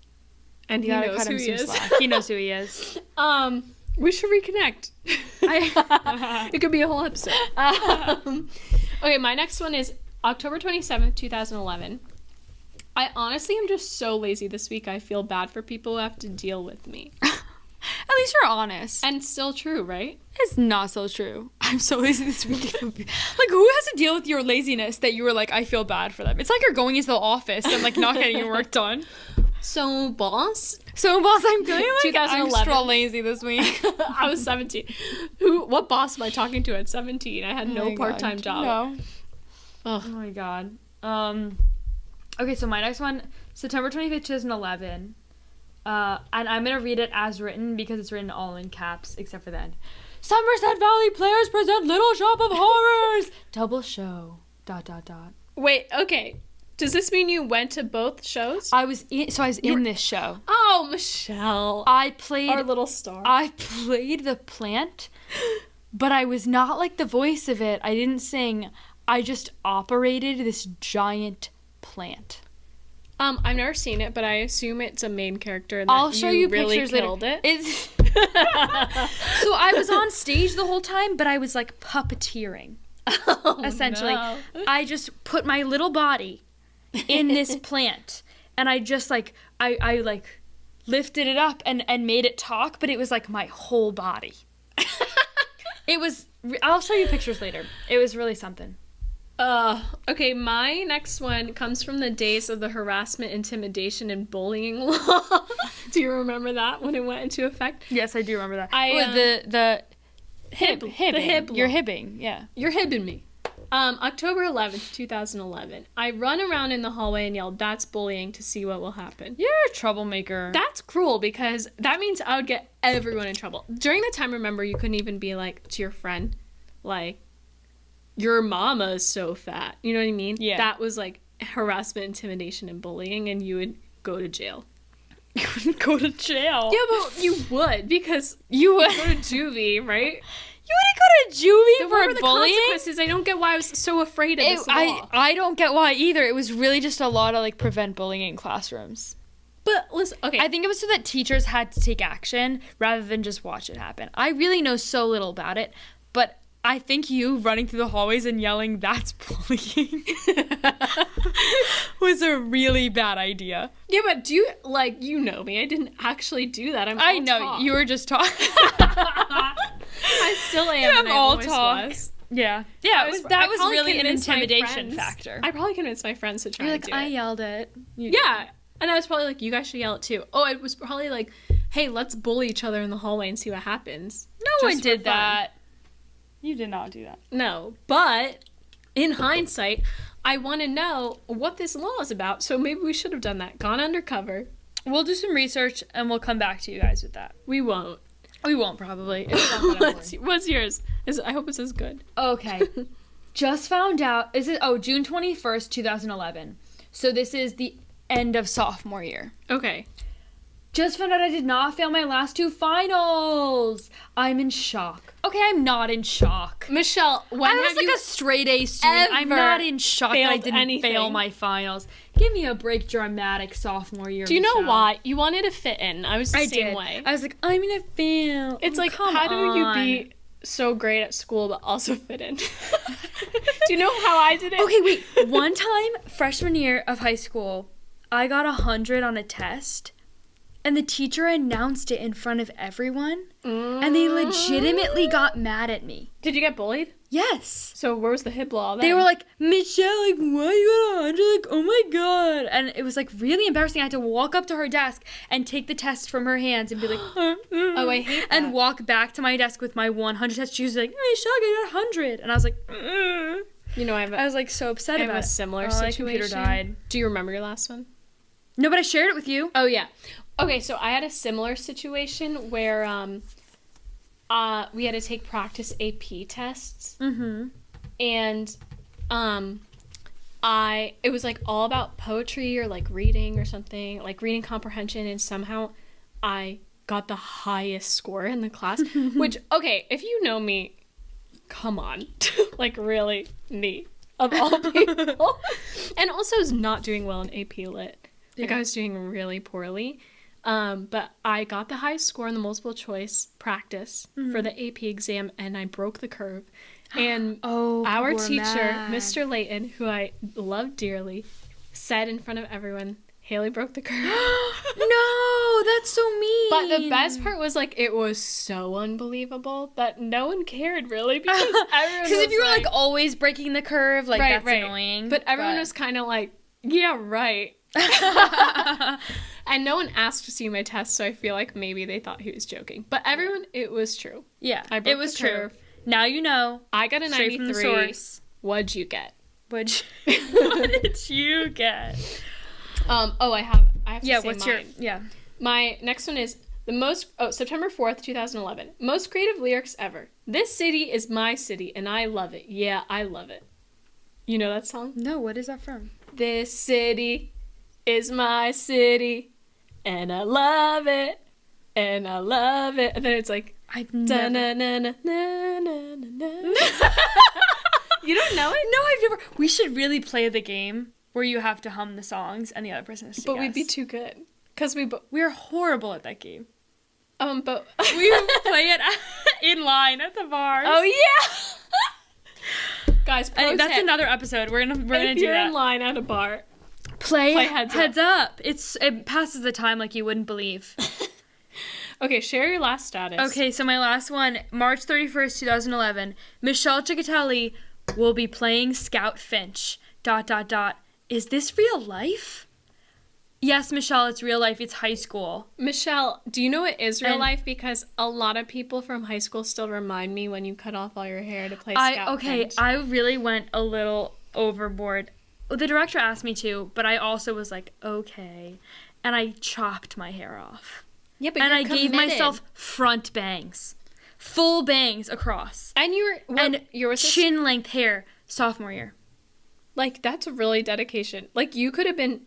And You he gotta knows cut who him he some is. slack. He knows who he is. We should reconnect. It could be a whole episode. Okay, my next one is October 27th, 2011. I honestly am just so lazy this week. I feel bad for people who have to deal with me. At least you're honest. And still true, right? It's not so true. I'm so lazy this week. Like, who has to deal with your laziness that you were like, I feel bad for them? It's like you're going into the office and like not getting your work done. So, boss, So, boss, I'm feeling like I'm 2011. extra lazy this week. I was 17. What boss am I talking to at 17? I had Oh no my part-time God. job. No. Ugh. Oh my god. Okay, so my next one, September 25th, 2011. And I'm gonna read it as written because it's written all in caps except for the end. Somerset Valley players present Little Shop of Horrors double show. ... Wait, okay. Does this mean you went to both shows? I was in this show. Oh, Michelle. I played Our little star. I played the plant, but I was not like the voice of it. I didn't sing. I just operated this giant plant. I've never seen it, but I assume it's a main character. And that I'll show you really pictures killed later. it. It's so I was on stage the whole time, but I was like puppeteering. Oh, Essentially, no. I just put my little body in this plant, and I just like I like lifted it up and made it talk, but it was like my whole body. It was. I'll show you pictures later. It was really something. Okay, my next one comes from the days of the harassment, intimidation, and bullying law. Do you remember that when it went into effect? Yes, I do remember that. The Hibbing. The hib You're law. hibbing, yeah. You're hibbing me. October 11th, 2011. I run around in the hallway and yell, "That's bullying," to see what will happen. You're a troublemaker. That's cruel because that means I would get everyone in trouble. During the time, remember, you couldn't even be like to your friend, like, your mama is so fat. You know what I mean? Yeah. That was like harassment, intimidation, and bullying, and you would go to jail. You wouldn't go to jail. Yeah, but you would because You would. go to juvie, right? You wouldn't go to juvie What were for the bullying? consequences? I don't get why I was so afraid of this law. I don't get why either. It was really just a law to like prevent bullying in classrooms. But listen, okay. I think it was so that teachers had to take action rather than just watch it happen. I really know so little about it, but I think you running through the hallways and yelling, "That's bullying," was a really bad idea. Yeah, but do you, like, you know me. I didn't actually do that. I know, you were just talking. I still am. I'm and I all always talk. was. Yeah. I That was probably really an convinced my intimidation friends- factor. I probably convinced my friends to try You're and like, do I it. yelled it. Yeah. And I was probably like, you guys should yell it too. Oh, it was probably like, hey, let's bully each other in the hallway and see what happens. No Just one for did fun. that. You did not do that. No, but in hindsight, I want to know what this law is about. So maybe we should have done that. Gone undercover. We'll do some research and we'll come back to you guys with that. We won't. We won't probably. It's not that important. What's yours? I hope it's as good. Okay. Just found out. June 21st, 2011. So this is the end of sophomore year. Okay. Just found out I did not fail my last 2 finals. I'm in shock. Okay, I'm not in shock. Michelle, when I was have like you a straight A student. I'm not in shock that I didn't fail my finals. Give me a break, dramatic sophomore year. Do you know Michelle. why? You wanted to fit in. I was the same way. I was like, I'm gonna fail. It's like, how do you be so great at school but also fit in? Do you know how I did it? Okay, wait. One time, freshman year of high school, I got 100 on a test. And the teacher announced it in front of everyone. And they legitimately got mad at me. Did you get bullied? Yes. So where was the hibla then? They were like, Michelle, like, why you got 100? Like, oh my God. And it was like really embarrassing. I had to walk up to her desk and take the test from her hands and be like, oh, I hate that. And walk back to my desk with my 100 test. She was like, Michelle, I got 100. And I was like, You know, I was like so upset about it. I have a similar situation. My computer died. Do you remember your last one? No, but I shared it with you. Oh, yeah. Okay, so I had a similar situation where we had to take practice AP tests. Mm-hmm. And it was like all about poetry or like reading or something, like reading comprehension, and somehow I got the highest score in the class, which, okay, if you know me, come on, like really me, of all people. And also I was not doing well in AP Lit. Like, I was doing really poorly. But I got the highest score in the multiple choice practice for the AP exam, and I broke the curve. And our teacher, Mr. Layton, who I love dearly, said in front of everyone, Haley broke the curve. No, that's so mean. But the best part was, like, it was so unbelievable that no one cared, really, because everyone was if you were, like, always breaking the curve, like, that's annoying. But everyone was kind of like, yeah, right. And no one asked to see my test, so I feel like maybe they thought he was joking. But everyone, it was true. Yeah, I broke it was the curve. True. Now you know. I got a 93. From the source. What'd you get? What did you get? I have to say what's mine. My next one is September 4th, 2011. Most creative lyrics ever. This city is my city, and I love it. Yeah, I love it. You know that song? No, what is that from? This city is my city, and I love it, and I love it. And then it's like, I've never... You don't know it? No, I've never... We should really play the game where you have to hum the songs and the other person has to guess. But we'd be too good. Because we're horrible at that game. But... we play it in line at the bars. Oh, yeah! Guys, that's another episode. We're gonna do that. If you're in line at a bar, play heads up. It passes the time like you wouldn't believe. Okay, share your last status. Okay, so my last one, March 31st, 2011. Michelle Ciccotelli will be playing Scout Finch. ... Is this real life? Yes, Michelle, it's real life. It's high school. Michelle, do you know it is real life? Because a lot of people from high school still remind me when you cut off all your hair to play Scout Finch. I really went a little overboard. The director asked me to, but I also was like, okay. And I chopped my hair off. Yeah, but I gave myself front bangs. Full bangs across. And you were chin length hair sophomore year. Like, that's really dedication. Like, you could have been...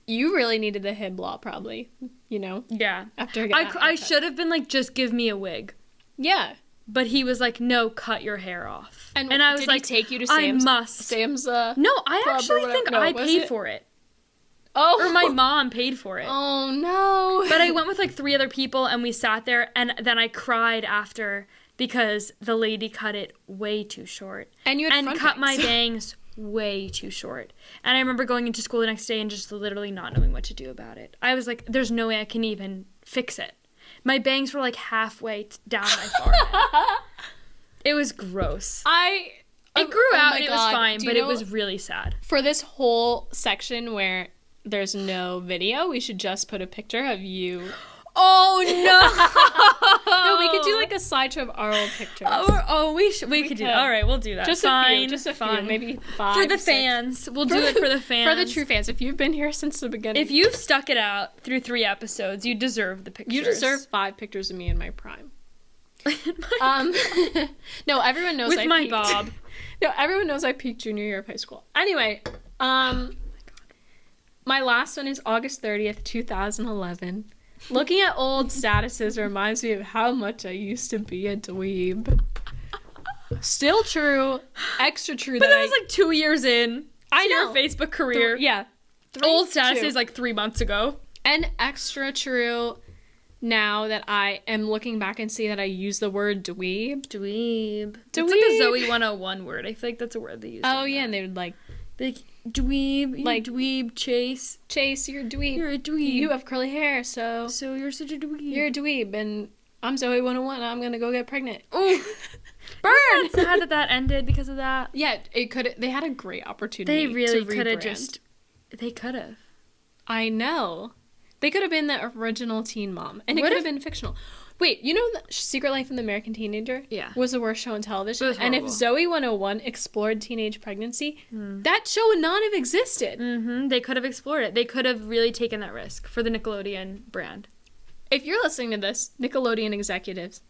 You really needed the hibla, probably, you know? Yeah. After I should have been like, just give me a wig. Yeah. But he was like, no, cut your hair off. And I was did like, he take you to Sam's? I must. Sam's No, I actually think I paid for it. Oh. Or my mom paid for it. Oh, no. But I went with like 3 other people and we sat there and then I cried after because the lady cut it way too short. And you had cut my bangs way too short. And I remember going into school the next day and just literally not knowing what to do about it. I was like, there's no way I can even fix it. My bangs were like halfway down my forehead. It was gross. It grew out and it was fine, but it was really sad. For this whole section where there's no video, we should just put a picture of you. Oh, no. No, we could do like a slideshow of our old pictures. We could do that. All right, we'll do that. Just a few, maybe 5. For the fans. We'll do it for the fans. For the true fans. If you've been here since the beginning. If you've stuck it out through 3 episodes, you deserve the pictures. You deserve 5 pictures of me in my prime. No, everyone knows with my bob. No, everyone knows I peaked junior year of high school. Anyway, my last one is August 30th, 2011. Looking at old statuses reminds me of how much I used to be a dweeb. Still true, extra true. But that was like 2 years in. I know. Your Facebook career. Yeah. Old statuses like 3 months ago. And extra true now that I am looking back and see that I use the word dweeb. Dweeb. It's like a Zoe 101 word. I feel like that's a word they use. Oh, yeah, and they would like dweeb, like dweeb, Chase. Chase, you're a dweeb. You're a dweeb. You have curly hair, so you're such a dweeb. You're a dweeb, and I'm Zoe 101, and I'm gonna go get pregnant. Ooh. Burn! It's sad that ended because of that. Yeah, they had a great opportunity. They really could have They could have. I know. They could have been the original Teen Mom, and it could have been fictional. Wait, you know the Secret Life of the American Teenager? Yeah. Was the worst show on television. It was and if horrible. Zoe 101 explored teenage pregnancy, that show would not have existed. Mm-hmm. They could have explored it. They could have really taken that risk for the Nickelodeon brand. If you're listening to this, Nickelodeon executives,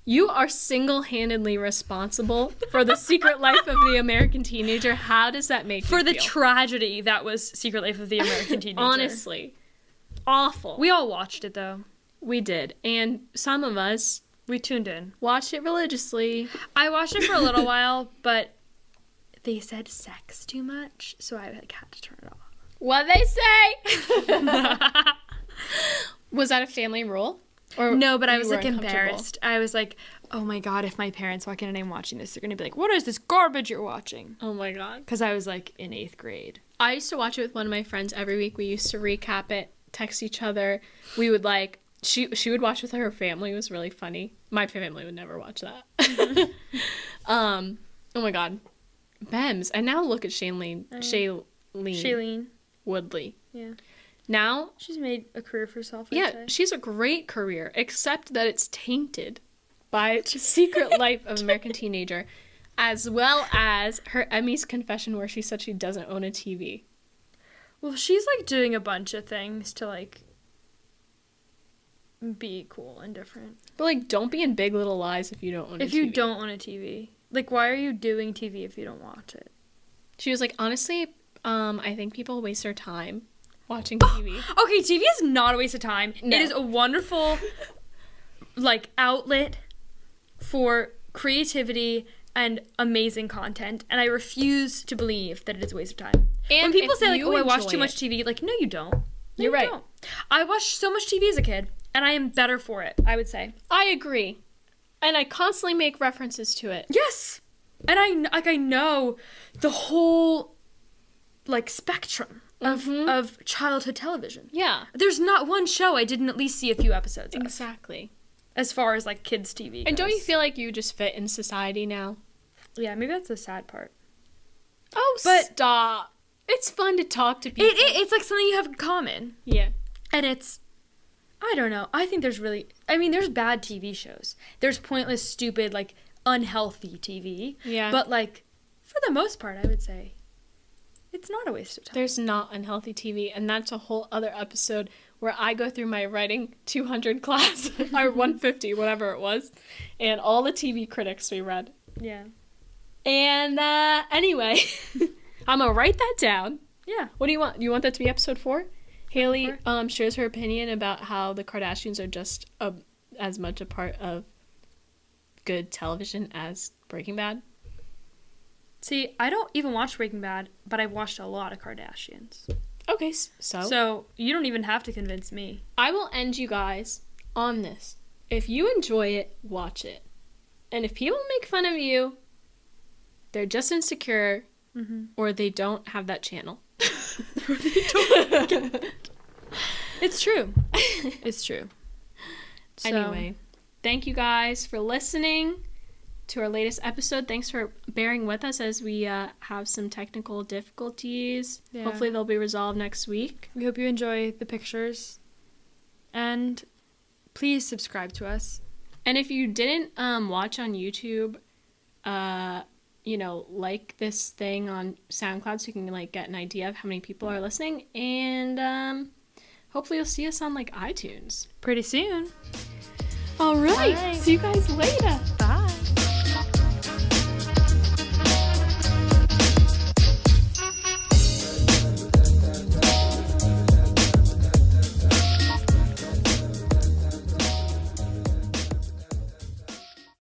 you are single-handedly responsible for the Secret Life of the American Teenager. How does that make you For the feel? tragedy that was Secret Life of the American Teenager. Honestly. Awful. We all watched it, though. We did. And some of us... We tuned in. Watched it religiously. I watched it for a little while, but they said sex too much, so I had to turn it off. What'd they say? Was that a family rule? Or no, but I was were like embarrassed. I was like, oh my god, if my parents walk in and I'm watching this, they're going to be like, what is this garbage you're watching? Oh my god. Because I was like in 8th grade. I used to watch it with one of my friends every week. We used to recap it, text each other. We would like... She would watch with her family. It was really funny. My family would never watch that. Oh my god. Bems. And now look at Shailene Woodley. Yeah. Now... She's made a career for herself, I'd say. She's a great career, except that it's tainted by The Secret Life of American Teenager, as well as her Emmys confession where she said she doesn't own a TV. Well, she's like doing a bunch of things to like... be cool and different. But like, don't be in Big Little Lies if you don't own a TV. If you don't own a TV. Like, why are you doing TV if you don't watch it? She was like, honestly, I think people waste their time watching TV. Okay, TV is not a waste of time. No. It is a wonderful, like, outlet for creativity and amazing content. And I refuse to believe that it is a waste of time. And when people say, like, oh, I watch too much TV, like, no, you don't. No, You're right. Don't. I watched so much TV as a kid. And I am better for it, I would say. I agree. And I constantly make references to it. Yes. And I know the whole, like, spectrum of childhood television. Yeah. There's not one show I didn't at least see a few episodes of. Exactly. As far as, like, kids' TV goes. And don't you feel like you just fit in society now? Yeah, maybe that's the sad part. Oh, but stop. It's fun to talk to people. It's like something you have in common. Yeah. And it's... I don't know. I think there's bad TV shows. There's pointless, stupid, like, unhealthy TV. Yeah. But, like, for the most part, I would say it's not a waste of time. There's not unhealthy TV, and that's a whole other episode where I go through my writing 200 class, or 150, whatever it was, and all the TV critics we read. Yeah. And, anyway, I'm gonna write that down. Yeah. What do you want? You want that to be episode 4? Haley shares her opinion about how the Kardashians are just as much a part of good television as Breaking Bad. See, I don't even watch Breaking Bad, but I've watched a lot of Kardashians. Okay, so? So, you don't even have to convince me. I will end you guys on this. If you enjoy it, watch it. And if people make fun of you, they're just insecure, or they don't have that channel. It's true. It's true. So. Anyway, thank you guys for listening to our latest episode. Thanks for bearing with us as we have some technical difficulties. Yeah. Hopefully they'll be resolved next week. We hope you enjoy the pictures. And please subscribe to us. And if you didn't watch on YouTube, like this thing on SoundCloud so you can like get an idea of how many people are listening, and hopefully you'll see us on like iTunes pretty soon. All right. See you guys later.